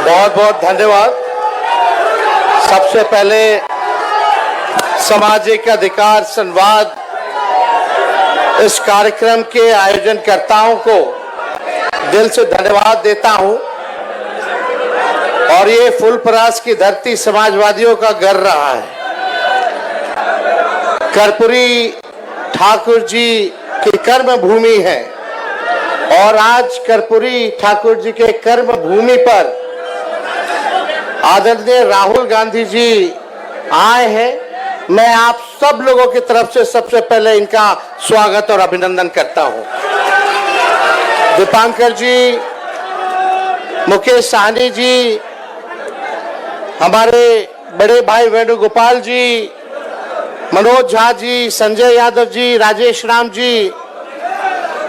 बहुत बहुत धन्यवाद। सबसे पहले सामाजिक अधिकार संवाद इस कार्यक्रम के आयोजनकर्ताओं को दिल से धन्यवाद देता हूं। और ये फुलपरास की धरती समाजवादियों का घर रहा है। कर्पूरी ठाकुर जी की कर्म भूमि है और आज कर्पूरी ठाकुर जी के कर्म भूमि पर आदरणीय राहुल गांधी जी आए हैं। मैं आप सब लोगों की तरफ से सबसे पहले इनका स्वागत और अभिनंदन करता हूं। दीपांकर जी, मुकेश साहनी जी, हमारे बड़े भाई वेणुगोपाल जी, मनोज झा जी, संजय यादव जी, राजेश राम जी,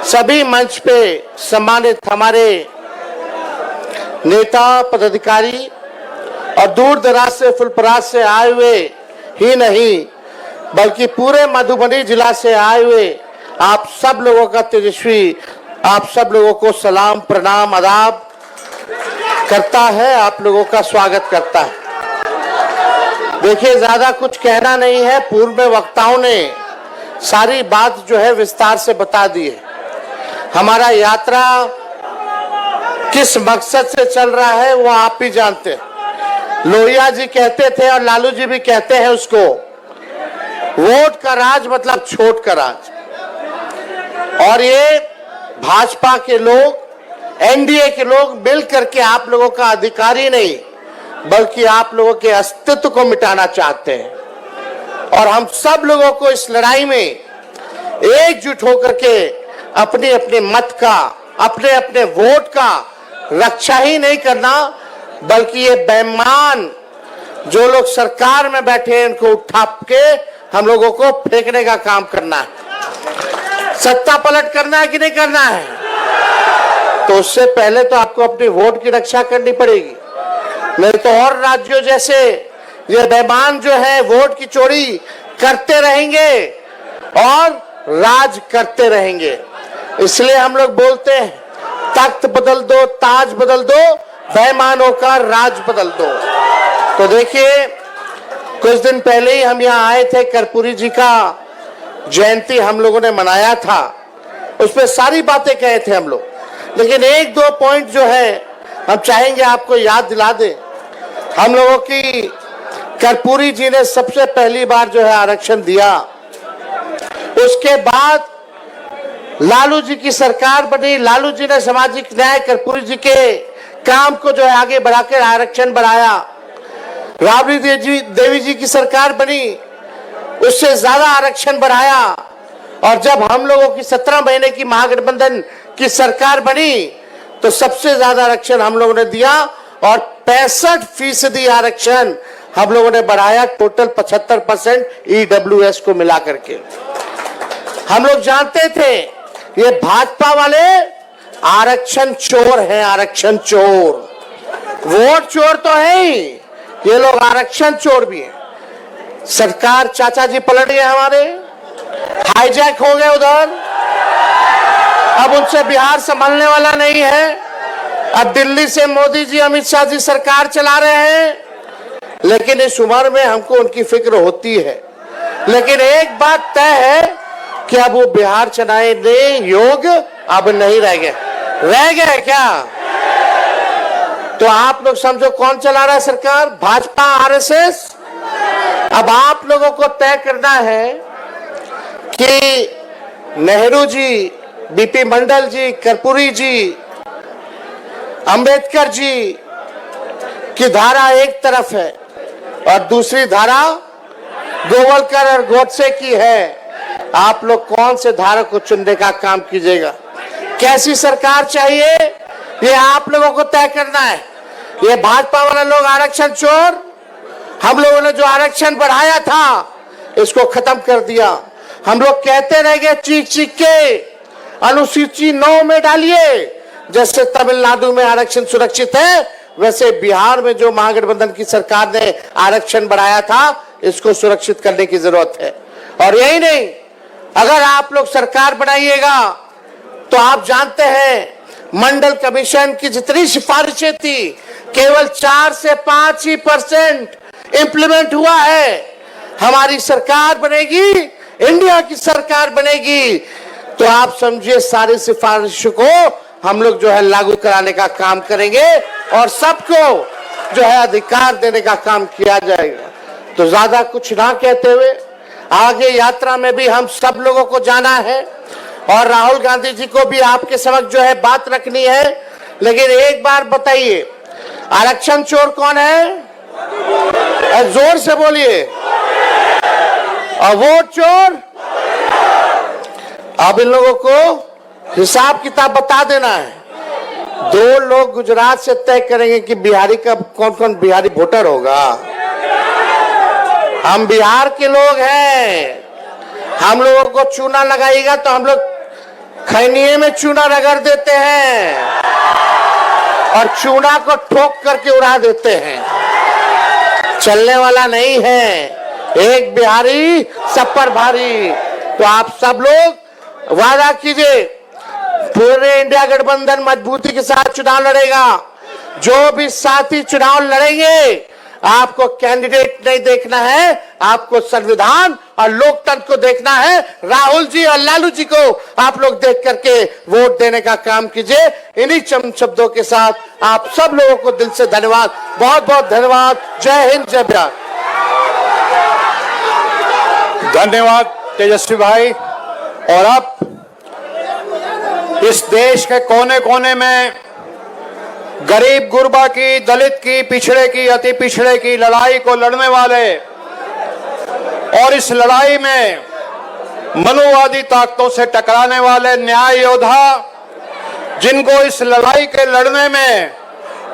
सभी मंच पे सम्मानित हमारे नेता पदाधिकारी और दूर दराज से फुलपरास से आए हुए ही नहीं बल्कि पूरे मधुबनी जिला से आए हुए आप सब लोगों का तेजस्वी आप सब लोगों को सलाम प्रणाम आदाब करता है, आप लोगों का स्वागत करता है। देखिए, ज्यादा कुछ कहना नहीं है, पूर्व में वक्ताओं ने सारी बात जो है विस्तार से बता दी है। हमारा यात्रा किस मकसद से चल रहा है वो आप भी जानते हैं। लोहिया जी कहते थे और लालू जी भी कहते हैं उसको, वोट का राज मतलब छोट का राज। और ये भाजपा के लोग, एनडीए के लोग मिल करके आप लोगों का अधिकार ही नहीं बल्कि आप लोगों के अस्तित्व को मिटाना चाहते हैं। और हम सब लोगों को इस लड़ाई में एकजुट होकर के अपने अपने मत का, अपने अपने वोट का रक्षा ही नहीं करना बल्कि ये बेईमान जो लोग सरकार में बैठे हैं इनको उठा के हम लोगों को फेंकने का काम करना है। सत्ता पलट करना है कि नहीं करना है? तो उससे पहले तो आपको अपनी वोट की रक्षा करनी पड़ेगी, नहीं तो और राज्यों जैसे ये बेईमान जो है वोट की चोरी करते रहेंगे और राज करते रहेंगे। इसलिए हम लोग बोलते हैं, तख्त बदल दो, ताज बदल दो, बेईमानों का राज बदल दो। तो देखिए, कुछ दिन पहले ही हम यहाँ आए थे, कर्पूरी जी का जयंती हम लोगों ने मनाया था, उस पर सारी बातें कहे थे हम लोग। लेकिन एक दो पॉइंट जो है हम चाहेंगे आपको याद दिला दें। हम लोगों की कर्पूरी जी ने सबसे पहली बार जो है आरक्षण दिया, उसके बाद लालू जी की सरकार बनी, लालू जी ने सामाजिक न्याय कर्पूरी जी के काम को जो है आगे बढ़ाकर आरक्षण बढ़ाया। राबड़ी देवी जी की सरकार बनी, उससे ज्यादा आरक्षण बढ़ाया। और जब हम लोगों की 17 महीने की महागठबंधन की सरकार बनी तो सबसे ज्यादा आरक्षण हम लोगों ने दिया और 65% आरक्षण हम लोगों ने बढ़ाया, टोटल 75% EWS को मिला करके। हम लोग जानते थे ये भाजपा वाले आरक्षण चोर हैं, आरक्षण चोर, वोट चोर तो है ही, ये लोग आरक्षण चोर भी हैं। सरकार चाचा जी पलट गए, हमारे हाईजैक हो गए उधर, अब उनसे बिहार संभलने वाला नहीं है। अब दिल्ली से मोदी जी, अमित शाह जी सरकार चला रहे हैं, लेकिन इस उम्र में हमको उनकी फिक्र होती है। लेकिन एक बात तय है कि अब वो बिहार चलाने योग्य अब नहीं रह गए। रह गए क्या? तो आप लोग समझो कौन चला रहा है सरकार? भाजपा, आरएसएस। अब आप लोगों को तय करना है कि नेहरू जी, बीपी मंडल जी, कर्पूरी जी, अंबेडकर जी की धारा एक तरफ है और दूसरी धारा गोवलकर और गोडसे की है। आप लोग कौन से धारा को चुनने का काम कीजिएगा? कैसी सरकार चाहिए ये आप लोगों को तय करना है। ये भाजपा वाले लोग आरक्षण चोर, हम लोगों ने जो आरक्षण बढ़ाया था इसको खत्म कर दिया। हम लोग कहते रह गए चीख चीख के, अनुसूची 9 में डालिए। जैसे तमिलनाडु में आरक्षण सुरक्षित है, वैसे बिहार में जो महागठबंधन की सरकार ने आरक्षण बढ़ाया था इसको सुरक्षित करने की जरूरत है। और यही नहीं, अगर आप लोग सरकार बनाइएगा तो आप जानते हैं मंडल कमीशन की जितनी सिफारिशें थी केवल 4 से 5 ही % इंप्लीमेंट हुआ है। हमारी सरकार बनेगी, इंडिया की सरकार बनेगी, तो आप समझिए सारी सिफारिशों को हम लोग जो है लागू कराने का काम करेंगे और सबको जो है अधिकार देने का काम किया जाएगा। तो ज्यादा कुछ ना कहते हुए आगे यात्रा में भी हम सब लोगों को जाना है और राहुल गांधी जी को भी आपके समक्ष जो है बात रखनी है। लेकिन एक बार बताइए, आरक्षण चोर कौन है? जोर से बोलिए। और वोट चोर? अब इन लोगों को हिसाब किताब बता देना है। 2 लोग गुजरात से तय करेंगे कि बिहारी का कौन कौन बिहारी वोटर होगा। हम बिहार के लोग हैं, हम लोगों को चूना लगाएगा तो हम लोग खैनिये में चूना रगड़ देते हैं और चूना को ठोक करके उड़ा देते हैं। चलने वाला नहीं है, एक बिहारी सब पर भारी। तो आप सब लोग वादा कीजिए, पूरे इंडिया गठबंधन मजबूती के साथ चुनाव लड़ेगा। जो भी साथी चुनाव लड़ेंगे, आपको कैंडिडेट नहीं देखना है, आपको संविधान और लोकतंत्र को देखना है। राहुल जी और लालू जी को आप लोग देख करके वोट देने का काम कीजिए। इन्हीं चंद शब्दों के साथ आप सब लोगों को दिल से धन्यवाद, बहुत बहुत धन्यवाद। जय हिंद, जय बिहार। धन्यवाद तेजस्वी भाई। और अब इस देश के कोने कोने में गरीब गुरबा की, दलित की, पिछड़े की, अति पिछड़े की लड़ाई को लड़ने वाले और इस लड़ाई में मनुवादी ताकतों से टकराने वाले न्याय योद्धा, जिनको इस लड़ाई के लड़ने में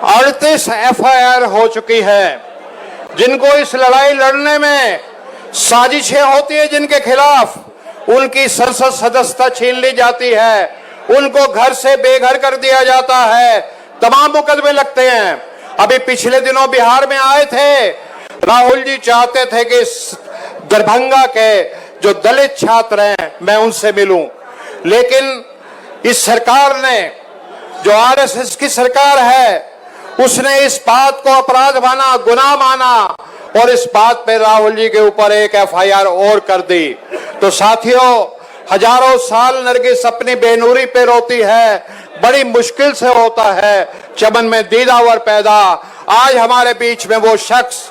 38 FIR हो चुकी है, जिनको इस लड़ाई लड़ने में साजिशें होती है, जिनके खिलाफ उनकी संसद सदस्यता छीन ली जाती है, उनको घर से बेघर कर दिया जाता है, तमाम मुकदमे लगते हैं। अभी पिछले दिनों बिहार में आए थे, राहुल जी चाहते थे कि दरभंगा के जो दलित छात्र हैं मैं उनसे मिलूं, लेकिन इस सरकार ने, जो RSS की सरकार है, उसने इस बात को अपराध माना, गुनाह माना और इस बात पे राहुल जी के ऊपर एक FIR और कर दी। तो साथियों, हजारों साल नरगिस अपनी बेनूरी पे रोती है, बड़ी मुश्किल से होता है चमन में दीदावर पैदा। आज हमारे बीच में वो शख्स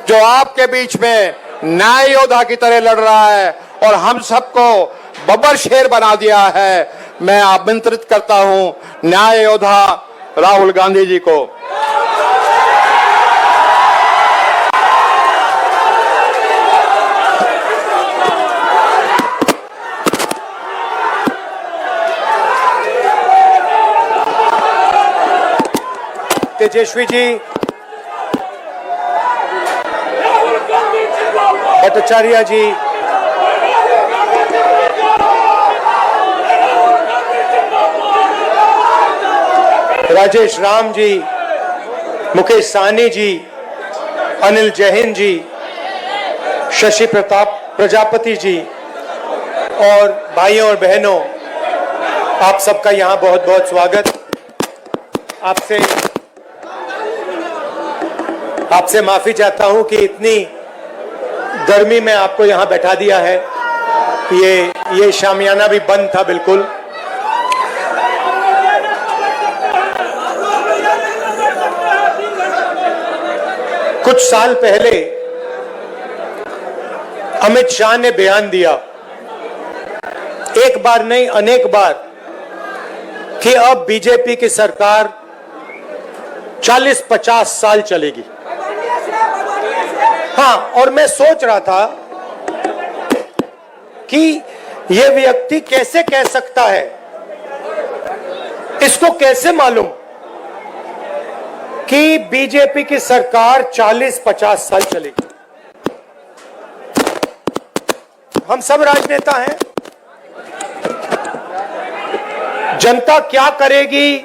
जो आपके बीच में न्याय योद्धा की तरह लड़ रहा है और हम सबको बब्बर शेर बना दिया है, मैं आमंत्रित करता हूं न्याय योद्धा राहुल गांधी जी को। तेजस्वी जी, भट्टाचार्य जी, राजेश राम जी, मुकेश साहनी जी, अनिल जैन जी, शशि प्रजापति जी और भाइयों और बहनों, आप सबका यहाँ बहुत बहुत स्वागत। आपसे माफी चाहता हूं कि इतनी गर्मी में आपको यहां बैठा दिया है। ये शामियाना भी बंद था बिल्कुल। कुछ साल पहले अमित शाह ने बयान दिया, एक बार नहीं अनेक बार, कि अब बीजेपी की सरकार 40-50 साल चलेगी। हाँ, और मैं सोच रहा था कि यह व्यक्ति कैसे कह सकता है, इसको कैसे मालूम कि बीजेपी की सरकार 40-50 साल चलेगी। हम सब राजनेता हैं, जनता क्या करेगी,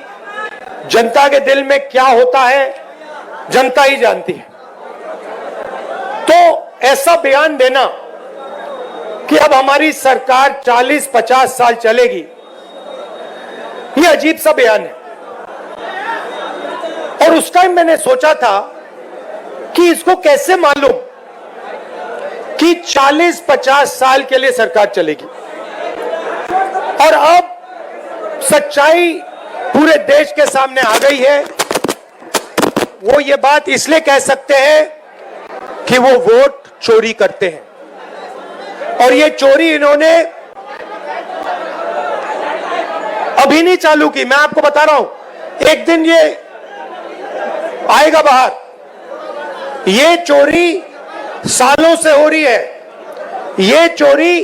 जनता के दिल में क्या होता है, जनता ही जानती है। तो ऐसा बयान देना कि अब हमारी सरकार 40-50 साल चलेगी, यह अजीब सा बयान है। और उस टाइम मैंने सोचा था कि इसको कैसे मालूम कि 40-50 साल के लिए सरकार चलेगी। और अब सच्चाई पूरे देश के सामने आ गई है। वो ये बात इसलिए कह सकते हैं कि वो वोट चोरी करते हैं, और ये चोरी इन्होंने अभी नहीं चालू की। मैं आपको बता रहा हूं, एक दिन ये आएगा बाहर। ये चोरी सालों से हो रही है। ये चोरी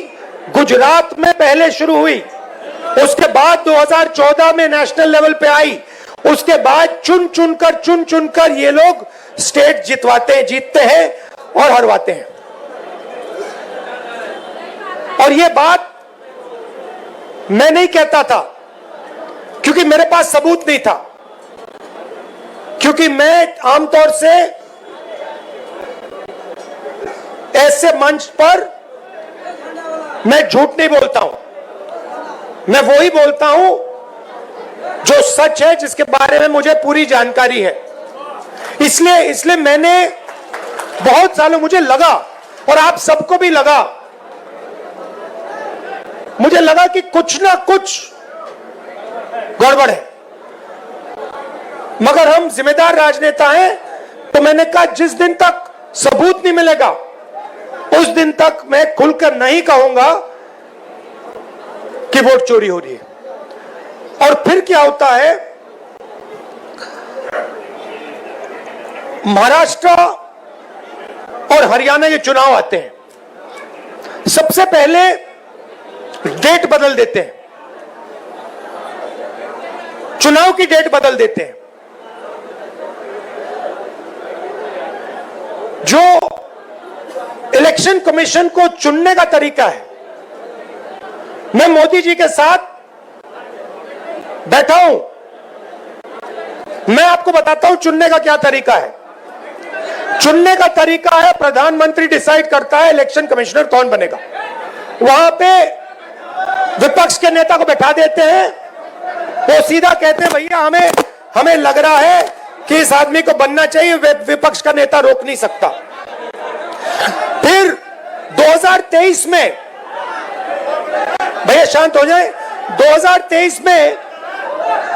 गुजरात में पहले शुरू हुई, उसके बाद 2014 में नेशनल लेवल पे आई, उसके बाद चुन चुनकर ये लोग स्टेट जीतते हैं और हरवाते हैं। और ये बात मैं नहीं कहता था क्योंकि मेरे पास सबूत नहीं था, क्योंकि मैं आमतौर से ऐसे मंच पर मैं झूठ नहीं बोलता हूं। मैं वही बोलता हूं जो सच है, जिसके बारे में मुझे पूरी जानकारी है। इसलिए मैंने बहुत सालों, मुझे लगा और आप सबको भी लगा, मुझे लगा कि कुछ ना कुछ गड़बड़ है। मगर हम जिम्मेदार राजनेता हैं, तो मैंने कहा जिस दिन तक सबूत नहीं मिलेगा उस दिन तक मैं खुलकर नहीं कहूंगा कि वोट चोरी हो रही है। और फिर क्या होता है, महाराष्ट्र और हरियाणा के चुनाव आते हैं, सबसे पहले डेट बदल देते हैं, चुनाव की डेट बदल देते हैं। जो इलेक्शन कमीशन को चुनने का तरीका है, मैं मोदी जी के साथ बैठा हूं, मैं आपको बताता हूं चुनने का क्या तरीका है। चुनने का तरीका है, प्रधानमंत्री डिसाइड करता है इलेक्शन कमिश्नर कौन बनेगा। वहां पे विपक्ष के नेता को बैठा देते हैं, वो सीधा कहते हैं भैया हमें लग रहा है कि इस आदमी को बनना चाहिए, विपक्ष का नेता रोक नहीं सकता। फिर 2023 में, भैया शांत हो जाए, 2023 में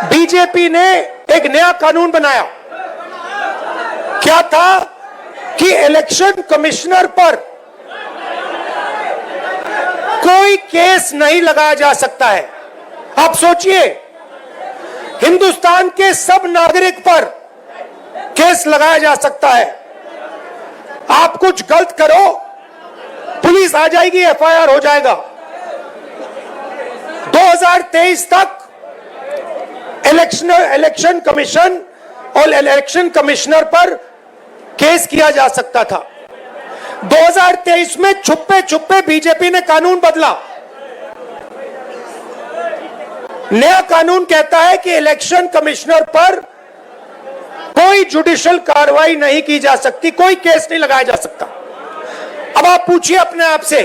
बीजेपी ने एक नया कानून बनाया। क्या था कि इलेक्शन कमिश्नर पर कोई केस नहीं लगाया जा सकता है। आप सोचिए, हिंदुस्तान के सब नागरिक पर केस लगाया जा सकता है। आप कुछ गलत करो, पुलिस आ जाएगी, एफआईआर हो जाएगा। 2023 तक इलेक्शन कमीशन और इलेक्शन कमिश्नर पर केस किया जा सकता था। 2023 में छुपे बीजेपी ने कानून बदला। नया कानून कहता है कि इलेक्शन कमिश्नर पर कोई जुडिशियल कार्रवाई नहीं की जा सकती, कोई केस नहीं लगाया जा सकता। अब आप पूछिए अपने आप से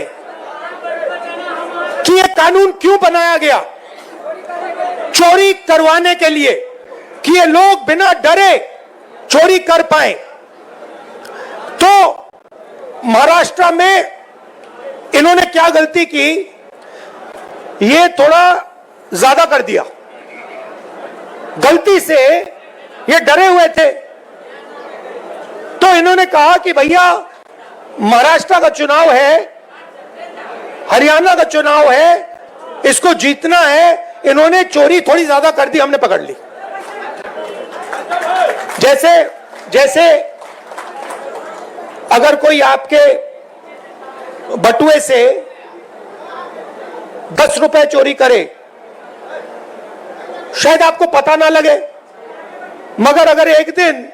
कि यह कानून क्यों बनाया गया? चोरी करवाने के लिए, कि ये लोग बिना डरे चोरी कर पाए। तो महाराष्ट्र में इन्होंने क्या गलती की, ये थोड़ा ज्यादा कर दिया। गलती से ये डरे हुए थे, तो इन्होंने कहा कि भैया महाराष्ट्र का चुनाव है, हरियाणा का चुनाव है, इसको जीतना है। इन्होंने चोरी थोड़ी ज्यादा कर दी, हमने पकड़ ली। जैसे अगर कोई आपके बटुए से 10 रुपए चोरी करे, शायद आपको पता ना लगे, मगर अगर एक दिन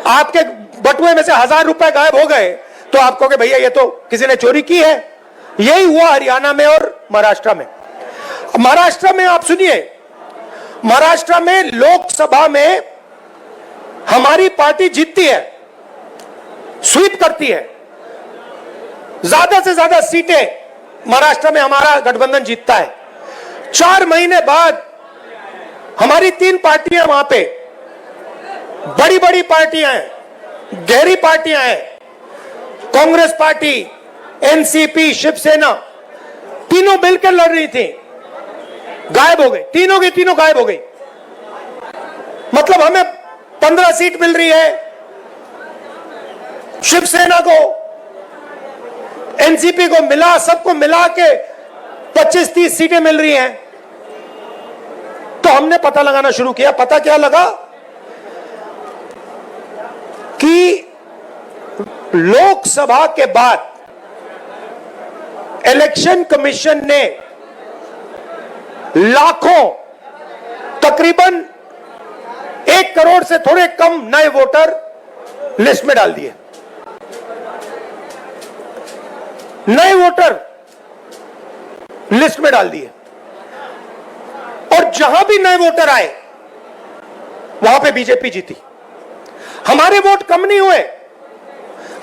आपके बटुए में से 1000 रुपए गायब हो गए तो आप कहोगे भैया ये तो किसी ने चोरी की है। यही हुआ हरियाणा में और महाराष्ट्र में। महाराष्ट्र में आप सुनिए, महाराष्ट्र में लोकसभा में हमारी पार्टी जीतती है, स्वीप करती है, ज्यादा से ज्यादा सीटें महाराष्ट्र में हमारा गठबंधन जीतता है। 4 महीने बाद हमारी 3 पार्टियां वहां पे बड़ी बड़ी पार्टियां हैं, गहरी पार्टियां हैं, कांग्रेस पार्टी, एनसीपी, शिवसेना, तीनों मिलकर लड़ रही थी, गायब हो गई, तीनों की तीनों गायब हो गई। मतलब हमें 15 सीट मिल रही है, शिवसेना को, एनसीपी को मिला, सबको मिला के 25-30 सीटें मिल रही हैं। तो हमने पता लगाना शुरू किया। पता क्या लगा कि लोकसभा के बाद इलेक्शन कमीशन ने लाखों, तकरीबन 1 करोड़ से थोड़े कम नए वोटर लिस्ट में डाल दिए। नए वोटर लिस्ट में डाल दिए, और जहां भी नए वोटर आए वहां पे बीजेपी जीती। हमारे वोट कम नहीं हुए।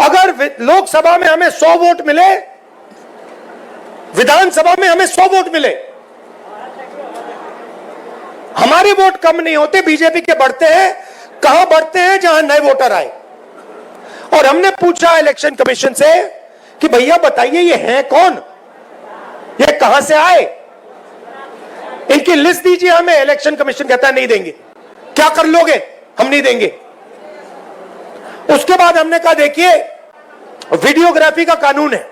अगर लोकसभा में हमें 100 वोट मिले, विधानसभा में हमें 100 वोट मिले, हमारे वोट कम नहीं होते, बीजेपी के बढ़ते हैं। कहां बढ़ते हैं? जहां नए वोटर आए। और हमने पूछा इलेक्शन कमीशन से कि भैया बताइए ये हैं कौन, ये कहां से आए, इनकी लिस्ट दीजिए हमें। इलेक्शन कमीशन कहता है नहीं देंगे। क्या कर लोगे? हम नहीं देंगे। उसके बाद हमने कहा देखिए वीडियोग्राफी का कानून है,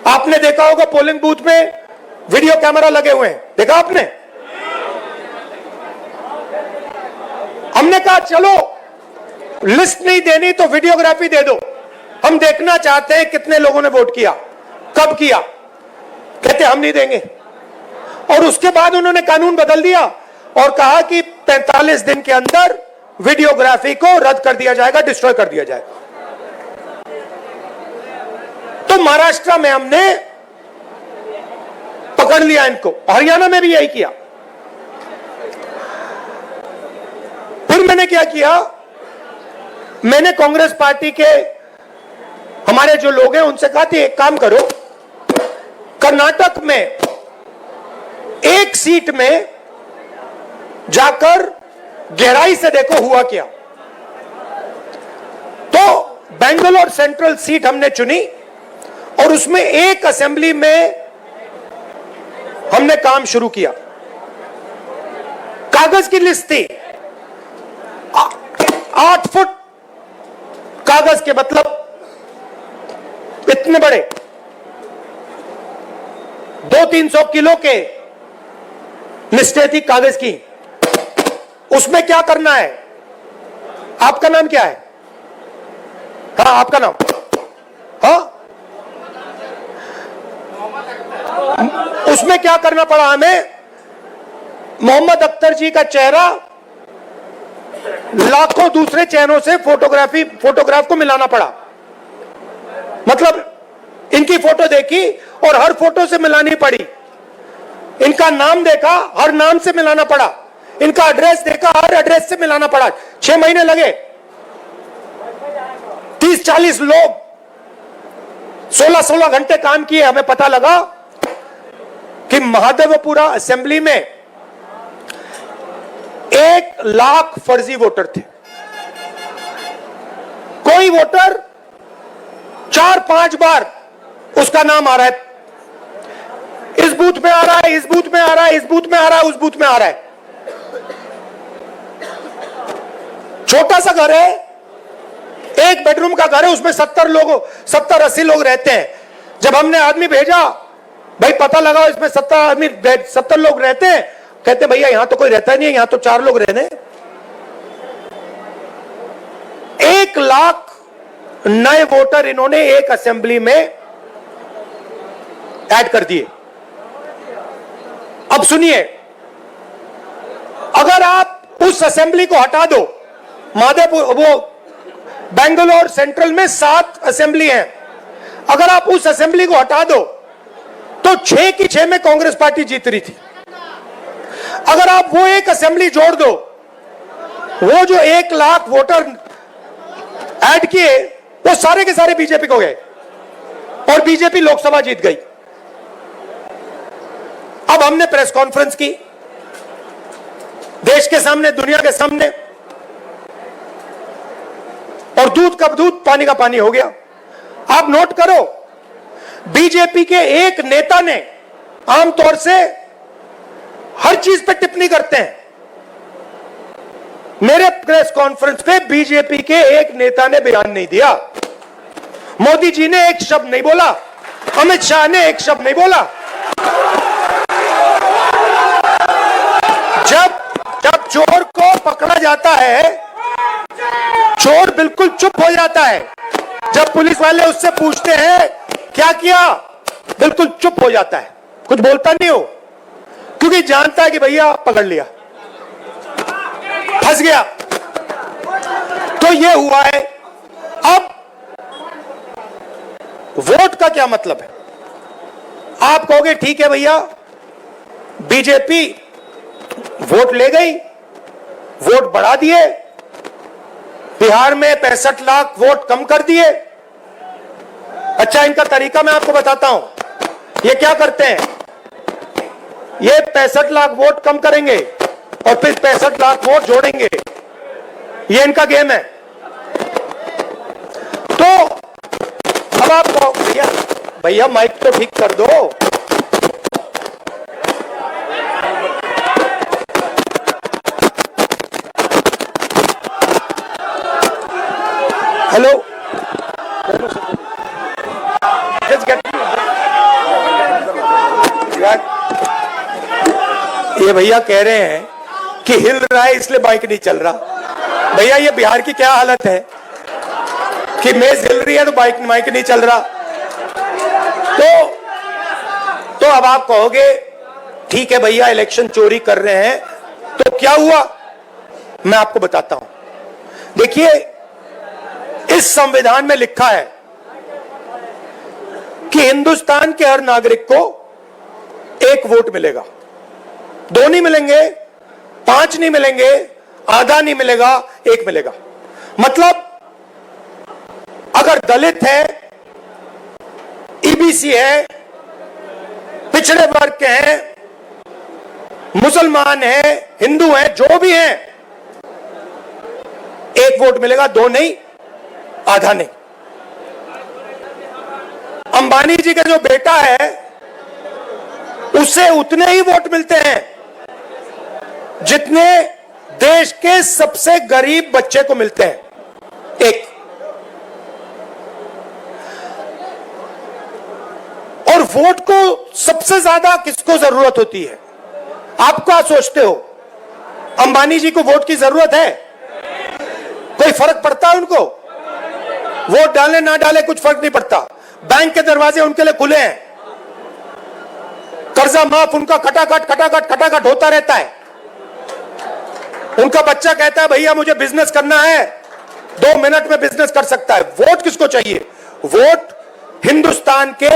आपने देखा होगा पोलिंग बूथ में वीडियो कैमरा लगे हुए हैं, देखा आपने? हमने कहा चलो लिस्ट नहीं देनी तो वीडियोग्राफी दे दो, हम देखना चाहते हैं कितने लोगों ने वोट किया, कब किया। कहते हम नहीं देंगे। और उसके बाद उन्होंने कानून बदल दिया और कहा कि 45 दिन के अंदर वीडियोग्राफी को रद्द कर दिया जाएगा, डिस्ट्रॉय कर दिया जाएगा। तो महाराष्ट्र में हमने पकड़ लिया इनको, हरियाणा में भी यही किया। फिर मैंने क्या किया, मैंने कांग्रेस पार्टी के हमारे जो लोग हैं उनसे कहा कि एक काम करो, कर्नाटक में एक सीट में जाकर गहराई से देखो हुआ क्या। तो बेंगलोर सेंट्रल सीट हमने चुनी और उसमें एक असेंबली में हमने काम शुरू किया। कागज की लिस्ट थी, 8 फुट कागज के, मतलब इतने बड़े, 200-300 किलो के लिस्टें थी कागज की। उसमें क्या करना है? आपका नाम क्या है? हाँ आपका नाम? हाँ, उसमें क्या करना पड़ा हमें? मोहम्मद अख्तर जी का चेहरा लाखों दूसरे चेहरों से फोटोग्राफ को मिलाना पड़ा। मतलब इनकी फोटो देखी और हर फोटो से मिलानी पड़ी, इनका नाम देखा, हर नाम से मिलाना पड़ा, इनका एड्रेस देखा, हर एड्रेस से मिलाना पड़ा। 6 महीने लगे, 30-40 लोग 16-16 घंटे काम किए। हमें पता लगा कि महादेवपुरा असेंबली में 1 लाख फर्जी वोटर थे। कोई वोटर 4-5 बार उसका नाम आ रहा है, इस बूथ में आ रहा है, इस बूथ में आ रहा है, इस बूथ में आ रहा है, उस बूथ में आ रहा है। छोटा सा घर है, 1 बेडरूम का घर है, उसमें 70-80 लोग रहते हैं। जब हमने आदमी भेजा, भाई पता लगाओ इसमें 70 लोग रहते हैं, कहते भैया यहां तो कोई रहता नहीं है, यहां तो 4 लोग रहने। 1 लाख नए वोटर इन्होंने एक असेंबली में ऐड कर दिए। अब सुनिए, अगर आप उस असेंबली को हटा दो, माधेपुर वो बेंगलोर सेंट्रल में 7 असेंबली हैं, अगर आप उस असेंबली को हटा दो तो 6 की 6 में कांग्रेस पार्टी जीत रही थी। अगर आप वो एक असेंबली जोड़ दो, वो जो 1 लाख वोटर ऐड किए वो सारे के सारे बीजेपी को गए और बीजेपी लोकसभा जीत गई। अब हमने प्रेस कॉन्फ्रेंस की, देश के सामने, दुनिया के सामने, दूध का दूध पानी का पानी हो गया। आप नोट करो, बीजेपी के एक नेता ने आमतौर से हर चीज पे टिप्पणी करते हैं। मेरे प्रेस कॉन्फ्रेंस पे बीजेपी के एक नेता ने बयान नहीं दिया, मोदी जी ने एक शब्द नहीं बोला, अमित शाह ने एक शब्द नहीं बोला। जब चोर को पकड़ा जाता है, चोर बिल्कुल चुप हो जाता है। जब पुलिस वाले उससे पूछते हैं क्या किया, बिल्कुल चुप हो जाता है, कुछ बोलता नहीं हो, क्योंकि जानता है कि भैया पकड़ लिया, फंस गया। तो ये हुआ है। अब वोट का क्या मतलब है? आप कहोगे ठीक है भैया, बीजेपी वोट ले गई, वोट बढ़ा दिए, बिहार में 65 लाख वोट कम कर दिए। अच्छा, इनका तरीका मैं आपको बताता हूं। ये क्या करते हैं, ये 65 लाख वोट कम करेंगे और फिर 65 लाख वोट जोड़ेंगे। ये इनका गेम है। तो अब आप कहो भैया माइक तो ठीक कर दो। हेलो, ये भैया कह रहे हैं कि हिल रहा है इसलिए बाइक नहीं चल रहा। भैया ये बिहार की क्या हालत है कि मेज हिल रही है तो बाइक माइक नहीं चल रहा। तो अब आप कहोगे ठीक है भैया, इलेक्शन चोरी कर रहे हैं, तो क्या हुआ? मैं आपको बताता हूं। देखिए, इस संविधान में लिखा है कि हिंदुस्तान के हर नागरिक को एक वोट मिलेगा। 2 नहीं मिलेंगे, 5 नहीं मिलेंगे, आधा नहीं मिलेगा, 1 मिलेगा। मतलब अगर दलित है, ईबीसी है, पिछड़े वर्ग के हैं, मुसलमान हैं, हिंदू हैं, जो भी हैं, 1 वोट मिलेगा, 2 नहीं, आधा नहीं। अंबानी जी का जो बेटा है उसे उतने ही वोट मिलते हैं जितने देश के सबसे गरीब बच्चे को मिलते हैं, 1। और वोट को सबसे ज्यादा किसको जरूरत होती है? आप क्या सोचते हो? अंबानी जी को वोट की जरूरत है? कोई फर्क पड़ता है उनको? वोट डाले ना डाले कुछ फर्क नहीं पड़ता। बैंक के दरवाजे उनके लिए खुले हैं, कर्जा माफ उनका खटाखट होता रहता है। उनका बच्चा कहता है भैया मुझे बिजनेस करना है, 2 मिनट में बिजनेस कर सकता है। वोट किसको चाहिए? वोट हिंदुस्तान के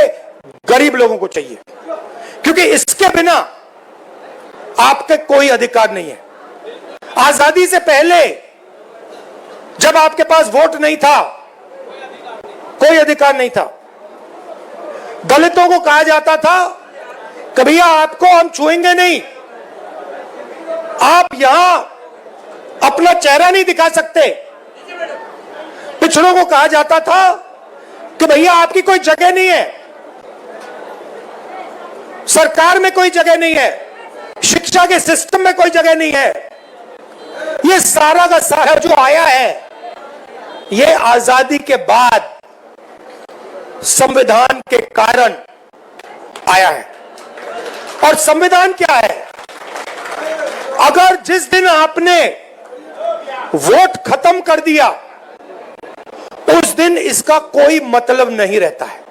गरीब लोगों को चाहिए, क्योंकि इसके बिना आपके कोई अधिकार नहीं है। आजादी से पहले जब आपके पास वोट नहीं था, कोई अधिकार नहीं था। दलितों को कहा जाता था कि भैया आपको हम छुएंगे नहीं, आप यहां अपना चेहरा नहीं दिखा सकते। पिछड़ों को कहा जाता था कि भैया आपकी कोई जगह नहीं है, सरकार में कोई जगह नहीं है, शिक्षा के सिस्टम में कोई जगह नहीं है। ये सारा का सारा जो आया है, ये आजादी के बाद संविधान के कारण आया है। और संविधान क्या है? अगर जिस दिन आपने वोट खत्म कर दिया, उस दिन इसका कोई मतलब नहीं रहता है।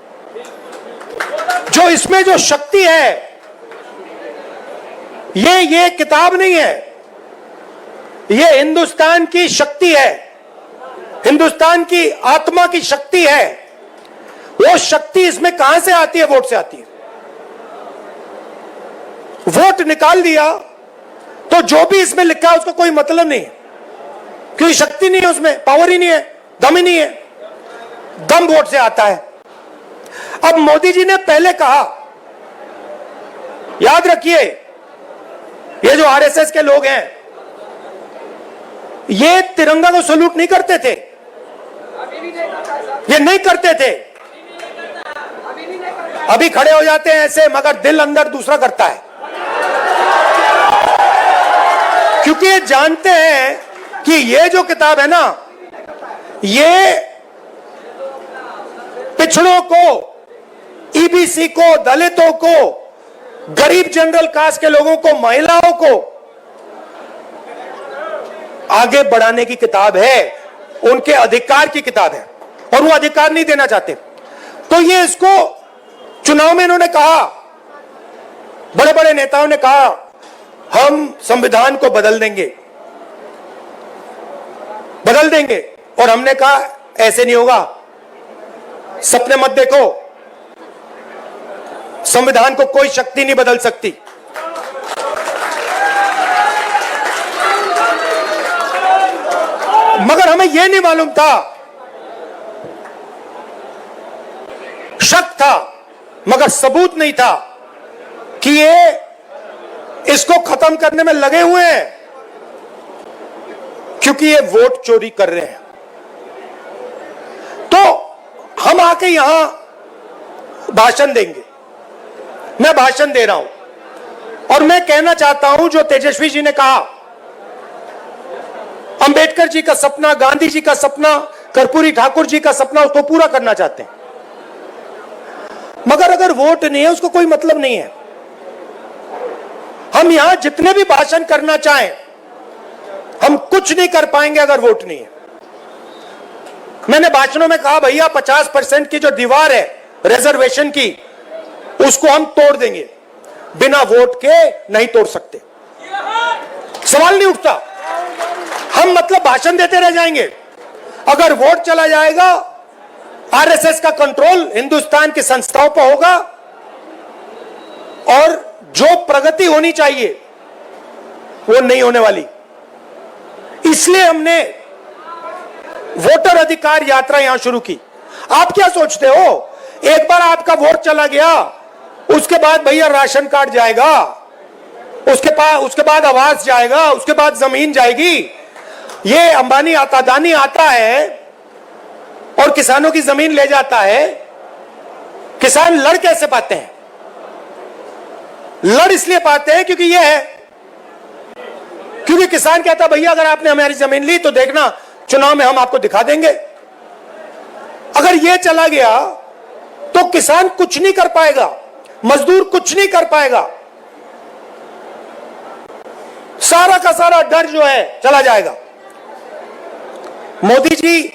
जो इसमें जो शक्ति है, ये किताब नहीं है, ये हिंदुस्तान की शक्ति है, हिंदुस्तान की आत्मा की शक्ति है। वो शक्ति इसमें कहां से आती है? वोट से आती है। वोट निकाल दिया तो जो भी इसमें लिखा है उसका कोई मतलब नहीं है, क्योंकि शक्ति नहीं है उसमें, पावर ही नहीं है, दम ही नहीं है। दम वोट से आता है। अब मोदी जी ने पहले कहा, याद रखिए, ये जो आरएसएस के लोग हैं, ये तिरंगा को सैल्यूट नहीं करते थे, ये नहीं करते थे, अभी खड़े हो जाते हैं ऐसे, मगर दिल अंदर दूसरा करता है, क्योंकि ये जानते हैं कि ये जो किताब है ना, ये पिछड़ों को, ईबीसी को, दलितों को, गरीब जनरल कास्ट के लोगों को, महिलाओं को आगे बढ़ाने की किताब है, उनके अधिकार की किताब है, और वो अधिकार नहीं देना चाहते। तो ये इसको चुनाव में इन्होंने कहा, बड़े बड़े नेताओं ने कहा हम संविधान को बदल देंगे, बदल देंगे, और हमने कहा ऐसे नहीं होगा, सपने मत देखो, संविधान को कोई शक्ति नहीं बदल सकती। मगर हमें यह नहीं मालूम था, शक था मगर सबूत नहीं था कि ये इसको खत्म करने में लगे हुए हैं, क्योंकि ये वोट चोरी कर रहे हैं। तो हम आके यहां भाषण देंगे, मैं भाषण दे रहा हूं और मैं कहना चाहता हूं जो तेजस्वी जी ने कहा, अंबेडकर जी का सपना, गांधी जी का सपना, कर्पूरी ठाकुर जी का सपना, उसको पूरा करना चाहते हैं, मगर अगर वोट नहीं है उसको कोई मतलब नहीं है। हम यहां जितने भी भाषण करना चाहें, हम कुछ नहीं कर पाएंगे अगर वोट नहीं है। मैंने भाषणों में कहा भैया 50% की जो दीवार है रिजर्वेशन की, उसको हम तोड़ देंगे, बिना वोट के नहीं तोड़ सकते, सवाल नहीं उठता। हम मतलब भाषण देते रह जाएंगे, अगर वोट चला जाएगा, आरएसएस का कंट्रोल हिंदुस्तान की संस्थाओं पर होगा, और जो प्रगति होनी चाहिए वो नहीं होने वाली। इसलिए हमने वोटर अधिकार यात्रा यहां शुरू की। आप क्या सोचते हो, एक बार आपका वोट चला गया, उसके बाद भैया राशन कार्ड जाएगा, उसके बाद आवास जाएगा, उसके बाद जमीन जाएगी। ये अंबानी आता, अदानी आता है और किसानों की जमीन ले जाता है। किसान लड़ कैसे पाते हैं? लड़ इसलिए पाते हैं क्योंकि ये है, क्योंकि किसान कहता भैया अगर आपने हमारी जमीन ली तो देखना चुनाव में हम आपको दिखा देंगे। अगर ये चला गया तो किसान कुछ नहीं कर पाएगा, मजदूर कुछ नहीं कर पाएगा, सारा का सारा डर जो है चला जाएगा। मोदी जी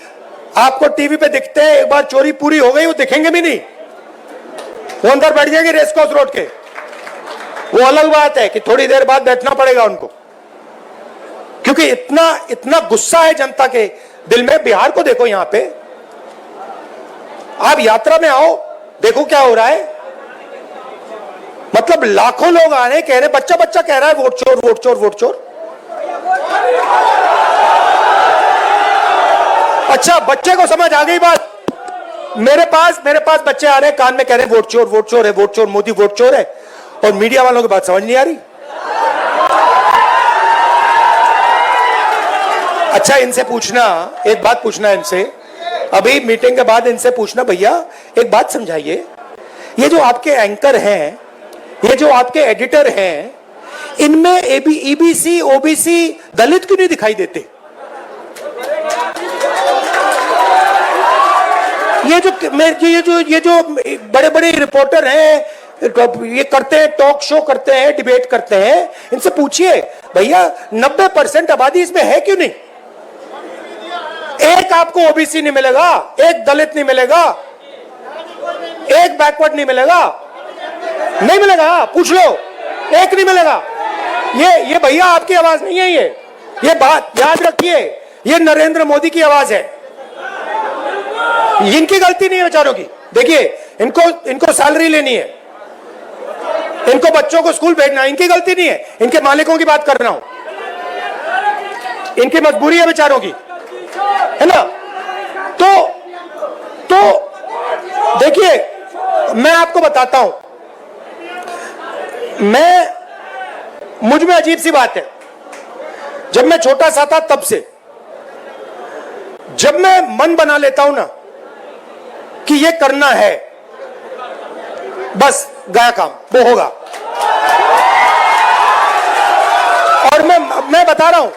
आपको टीवी पे दिखते हैं, एक बार चोरी पूरी हो गई वो दिखेंगे भी नहीं, वो अंदर बैठ जाएंगे रेस कोर्स रोड के। वो अलग बात है कि थोड़ी देर बाद बैठना पड़ेगा उनको, क्योंकि इतना गुस्सा है जनता के दिल में। बिहार को देखो, यहां पे आप यात्रा में आओ, देखो क्या हो रहा है। मतलब लाखों लोग आ रहे हैं, कह रहे, बच्चा बच्चा कह रहा है वोट चोर, वोट चोर, वोट चोर। अच्छा, बच्चे को समझ आ गई बात। मेरे पास बच्चे आ रहे हैं, कान में कह रहे हैं वोट चोर, वोट चोर है, वोट चोर, मोदी वोट चोर है, और मीडिया वालों की बात समझ नहीं आ रही। अच्छा, इनसे पूछना, एक बात पूछना इनसे, अभी मीटिंग के बाद इनसे पूछना, भैया एक बात समझाइए, ये जो आपके एंकर हैं, ये जो आपके एडिटर हैं, इनमें ईबीसी, ओबीसी, दलित क्यों नहीं दिखाई देते? ये जो बड़े बड़े रिपोर्टर हैं, ये करते हैं, टॉक शो करते हैं, डिबेट करते हैं, इनसे पूछिए भैया 90% आबादी इसमें है क्यों नहीं? एक आपको ओबीसी नहीं मिलेगा, एक दलित नहीं मिलेगा, एक बैकवर्ड नहीं मिलेगा, नहीं मिलेगा, पूछ लो, एक नहीं मिलेगा। ये भैया आपकी आवाज नहीं है, ये बात याद रखिए, ये नरेंद्र मोदी की आवाज है, इनकी गलती नहीं है बेचारों की। देखिए, इनको सैलरी लेनी है, इनको बच्चों को स्कूल भेजना है, इनकी गलती नहीं है, इनके मालिकों की बात कर रहा हूं, इनकी मजबूरी है बेचारों की, है ना। तो देखिए, मैं आपको बताता हूं, मुझ में अजीब सी बात है, जब मैं छोटा सा था तब से जब मैं मन बना लेता हूं ना कि ये करना है, बस गया काम, वो होगा। और मैं बता रहा हूं,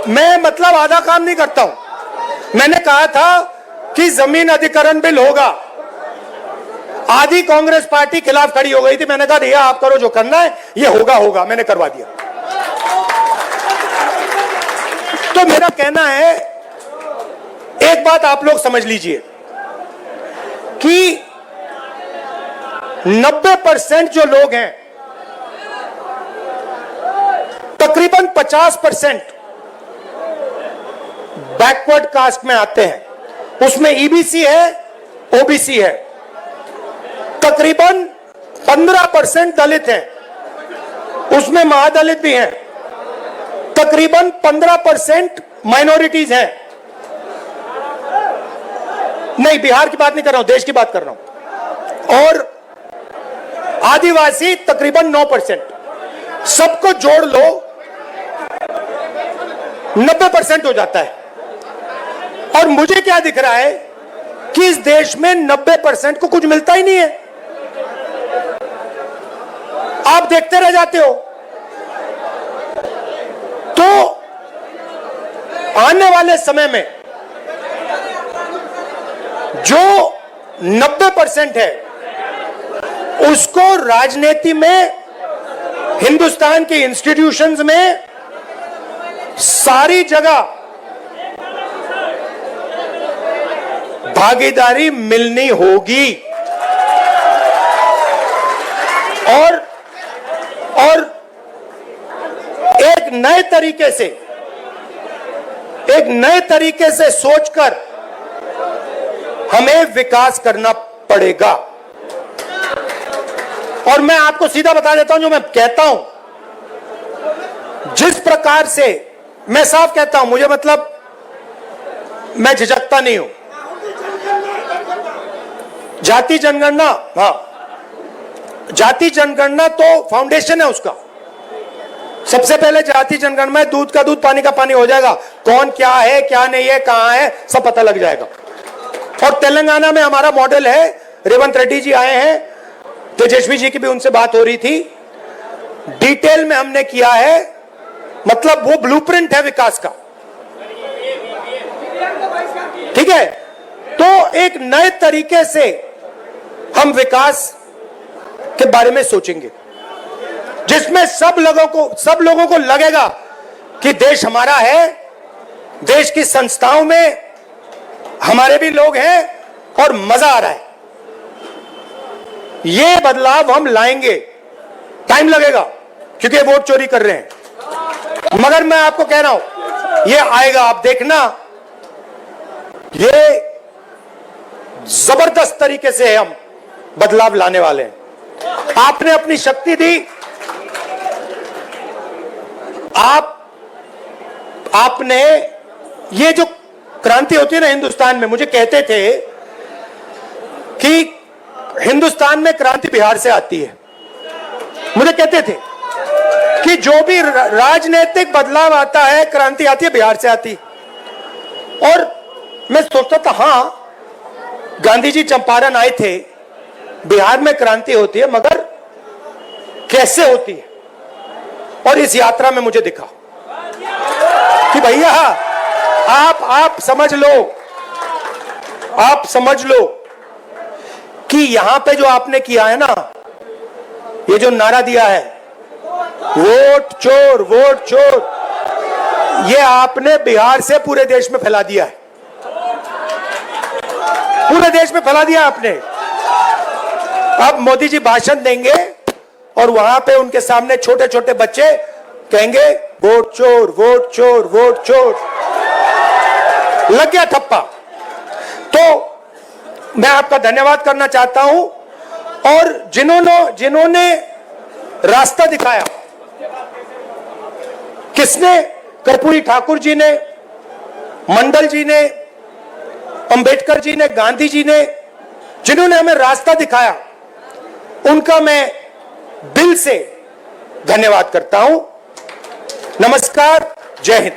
मैं मतलब आधा काम नहीं करता हूं। मैंने कहा था कि जमीन अधिग्रहण बिल होगा, आधी कांग्रेस पार्टी खिलाफ खड़ी हो गई थी। मैंने कहा भैया आप करो जो करना है, ये होगा, मैंने करवा दिया। तो मेरा कहना है, एक बात आप लोग समझ लीजिए कि 90% जो लोग हैं, तकरीबन 50% बैकवर्ड कास्ट में आते हैं। उसमें ईबीसी है, ओबीसी है। तकरीबन 15% दलित हैं, उसमें महादलित भी हैं। तकरीबन 15% माइनॉरिटीज हैं। नहीं, बिहार की बात नहीं कर रहा हूं, देश की बात कर रहा हूं। और आदिवासी तकरीबन 9%। सबको जोड़ लो 90% हो जाता है। और मुझे क्या दिख रहा है कि इस देश में 90% को कुछ मिलता ही नहीं है। आप देखते रह जाते हो। तो आने वाले समय में जो 90% है, उसको राजनीति में, हिंदुस्तान के इंस्टीट्यूशंस में, सारी जगह भागीदारी मिलनी होगी। और एक नए तरीके से सोचकर हमें विकास करना पड़ेगा। और मैं आपको सीधा बता देता हूं, जो मैं कहता हूं, जिस प्रकार से मैं साफ कहता हूं, मुझे मतलब मैं झिझकता नहीं हूं। जाति जनगणना, हाँ, जाति जनगणना तो फाउंडेशन है उसका। सबसे पहले जाति जनगणना में दूध का दूध पानी का पानी हो जाएगा। कौन क्या है, क्या नहीं है, कहां है, सब पता लग जाएगा। और तेलंगाना में हमारा मॉडल है, रेवंत रेड्डी जी आए हैं, तेजस्वी जी की भी उनसे बात हो रही थी, डिटेल में हमने किया है। मतलब वो ब्लूप्रिंट है विकास का। ठीक है, तो एक नए तरीके से हम विकास के बारे में सोचेंगे, जिसमें सब लोगों को लगेगा कि देश हमारा है, देश की संस्थाओं में हमारे भी लोग हैं और मजा आ रहा है। ये बदलाव हम लाएंगे। टाइम लगेगा क्योंकि वोट चोरी कर रहे हैं, मगर मैं आपको कह रहा हूं ये आएगा। आप देखना, ये जबरदस्त तरीके से हम बदलाव लाने वाले हैं। आपने अपनी शक्ति दी, आपने ये जो क्रांति होती है ना हिंदुस्तान में, मुझे कहते थे कि हिंदुस्तान में क्रांति बिहार से आती है। मुझे कहते थे कि जो भी राजनीतिक बदलाव आता है, क्रांति आती है बिहार से आती। और मैं सोचता था, हां, गांधी जी चंपारण आए थे, बिहार में क्रांति होती है, मगर कैसे होती है। और इस यात्रा में मुझे दिखा कि भैया आप समझ लो कि यहां पे जो आपने किया है ना, ये जो नारा दिया है, वोट चोर वोट चोर, ये आपने बिहार से पूरे देश में फैला दिया है। पूरे देश में फैला दिया आपने। अब मोदी जी भाषण देंगे और वहां पे उनके सामने छोटे छोटे बच्चे कहेंगे वोट चोर वोट चोर वोट चोर। लग गया ठप्पा। तो मैं आपका धन्यवाद करना चाहता हूं, और जिन्होंने रास्ता दिखाया, किसने? कर्पूरी ठाकुर जी ने, मंडल जी ने, अंबेडकर जी ने, गांधी जी ने, जिन्होंने हमें रास्ता दिखाया, उनका मैं दिल से धन्यवाद करता हूं। नमस्कार, जय हिंद।